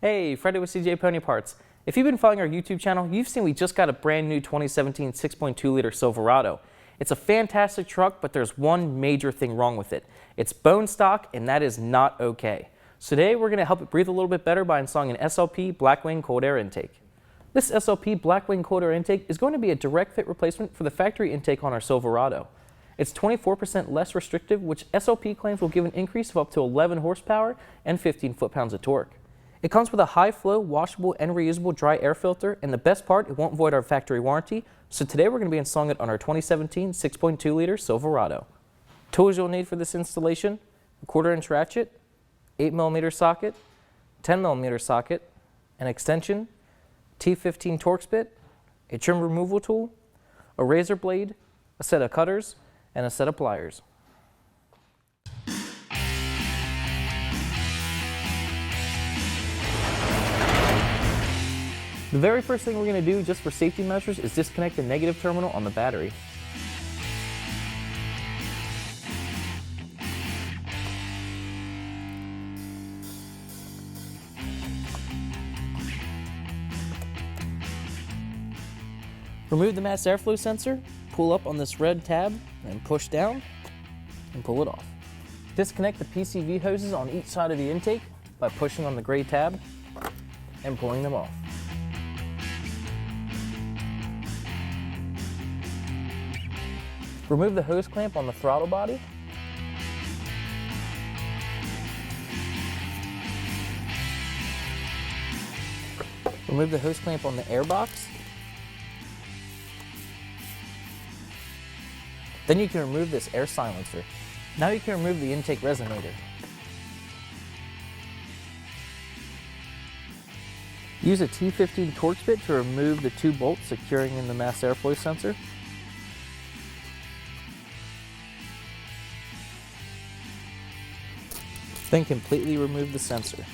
Hey, Freddy with CJ Pony Parts. If you've been following our YouTube channel, you've seen we just got a brand new 2017 6.2 liter Silverado. It's a fantastic truck, but there's one major thing wrong with it. It's bone stock, and that is not okay. So today we're going to help it breathe a little bit better by installing an Slp Blackwing cold air intake. This Slp Blackwing cold air intake is going to be a direct fit replacement for the factory intake on our Silverado. It's 24% less restrictive, which Slp claims will give an increase of up to 11 horsepower and 15 foot-pounds of torque. It comes with a high-flow, washable, and reusable dry air filter, and the best part, it won't void our factory warranty, so today we're going to be installing it on our 2017 6.2 liter Silverado. Tools you'll need for this installation: a 1/4-inch ratchet, 8mm socket, 10mm socket, an extension, T15 Torx bit, a trim removal tool, a razor blade, a set of cutters, and a set of pliers. The very first thing we're going to do, just for safety measures, is disconnect the negative terminal on the battery. Remove the mass airflow sensor, pull up on this red tab, and push down, and pull it off. Disconnect the Pcv hoses on each side of the intake by pushing on the gray tab and pulling them off. Remove the hose clamp on the throttle body. Remove the hose clamp on the air box. Then you can remove this air silencer. Now you can remove the intake resonator. Use a T15 Torx bit to remove the 2 bolts securing in the mass airflow sensor. Then completely remove the sensor.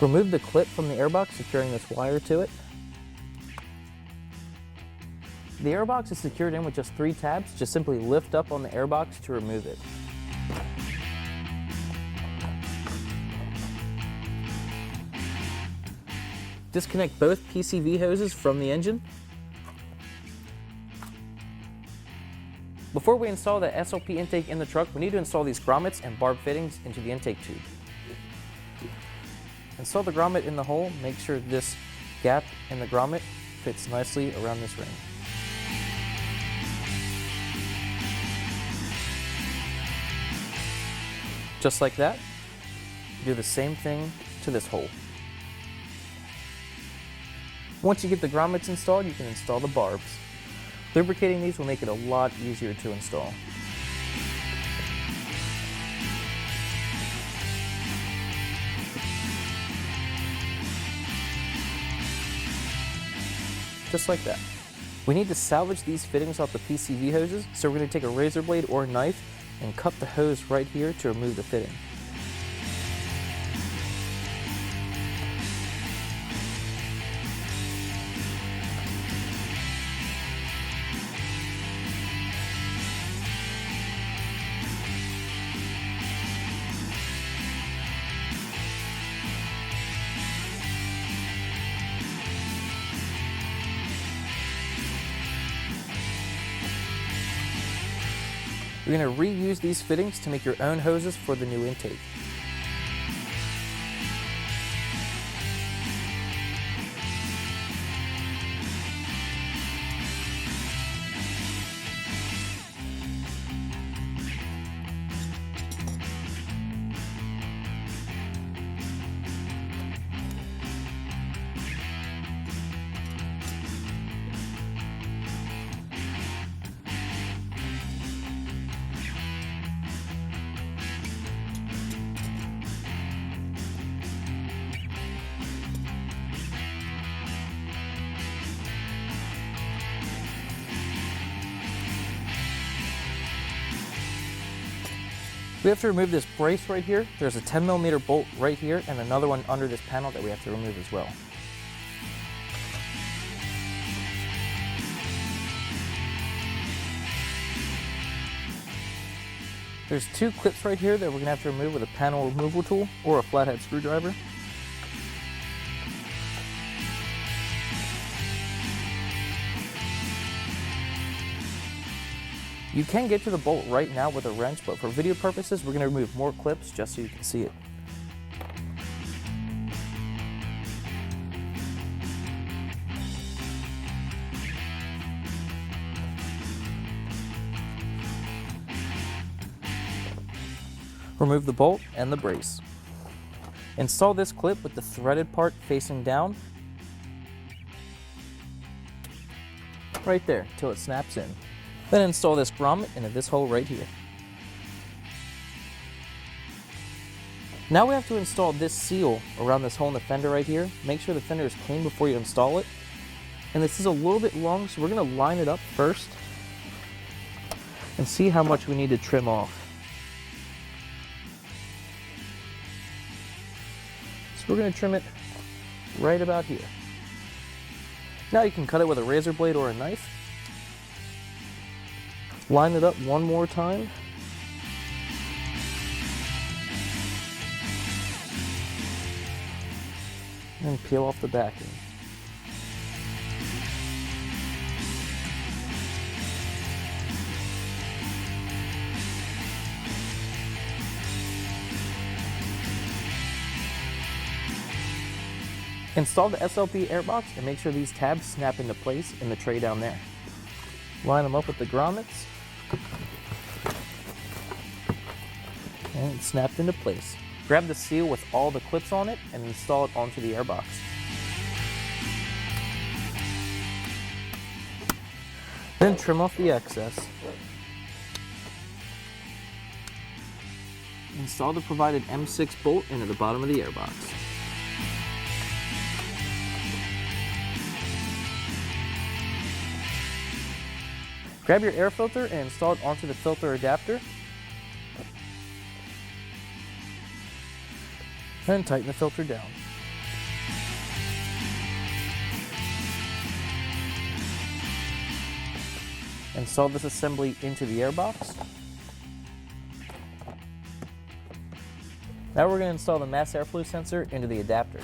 Remove the clip from the airbox securing this wire to it. The airbox is secured in with just 3 tabs. Just simply lift up on the airbox to remove it. Disconnect both Pcv hoses from the engine. Before we install the Slp intake in the truck, we need to install these grommets and barb fittings into the intake tube. Install the grommet in the hole. Make sure this gap in the grommet fits nicely around this ring. Just like that, do the same thing to this hole. Once you get the grommets installed, you can install the barbs. Lubricating these will make it a lot easier to install. Just like that. We need to salvage these fittings off the Pcv hoses, so we're going to take a razor blade or knife and cut the hose right here to remove the fitting. You're going to reuse these fittings to make your own hoses for the new intake. We have to remove this brace right here. There's a 10mm bolt right here and another one under this panel that we have to remove as well. There's 2 clips right here that we're going to have to remove with a panel removal tool or a flathead screwdriver. You can get to the bolt right now with a wrench, but for video purposes, we're going to remove more clips just so you can see it. Remove the bolt and the brace. Install this clip with the threaded part facing down, right there, till it snaps in. Then install this grommet into this hole right here. Now we have to install this seal around this hole in the fender right here. Make sure the fender is clean before you install it. And this is a little bit long, so we're going to line it up first and see how much we need to trim off. So we're going to trim it right about here. Now you can cut it with a razor blade or a knife. Line it up one more time. And peel off the backing. Install the Slp Air Box and make sure these tabs snap into place in the tray down there. Line them up with the grommets. And it's snapped into place. Grab the seal with all the clips on it and install it onto the airbox. Then trim off the excess. Install the provided M6 bolt into the bottom of the airbox. Grab your air filter and install it onto the filter adapter. And tighten the filter down. Install this assembly into the airbox. Now we're going to install the mass airflow sensor into the adapter.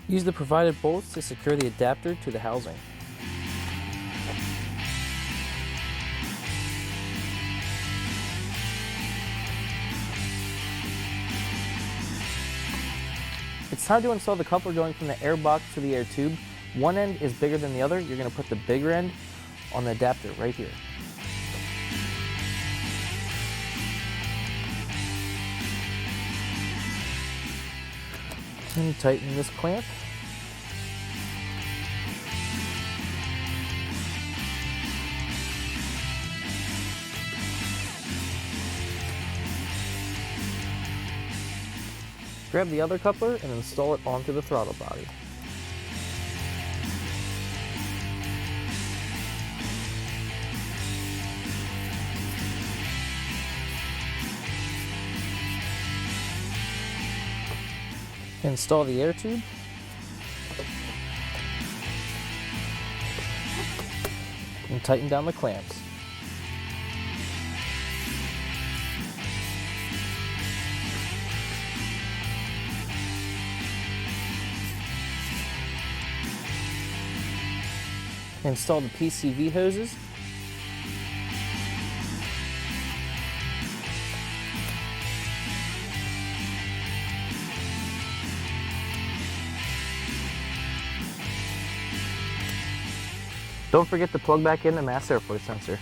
Use the provided bolts to secure the adapter to the housing. It's time to install the coupler going from the air box to the air tube. One end is bigger than the other. You're going to put the bigger end on the adapter right here. And tighten this clamp. Grab the other coupler and install it onto the throttle body. Install the air tube. And tighten down the clamps. Install the Pcv hoses. Don't forget to plug back in the mass airflow sensor.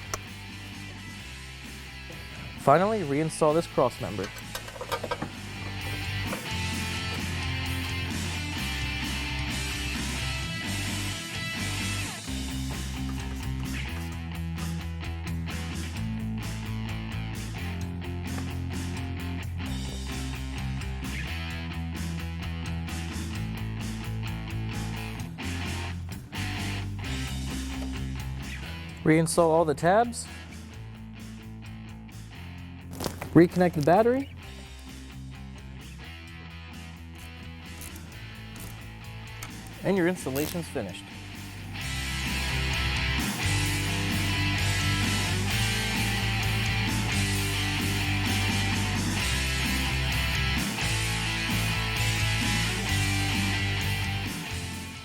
Finally, reinstall this cross member. Reinstall all the tabs. Reconnect the battery. And your installation's finished.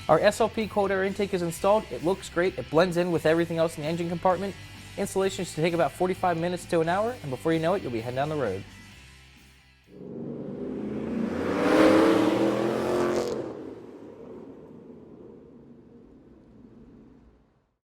Our SLP cold air intake is installed. It looks great. It blends in with everything else in the engine compartment. Installation should take about 45 minutes to an hour, and before you know it, you'll be heading down the road.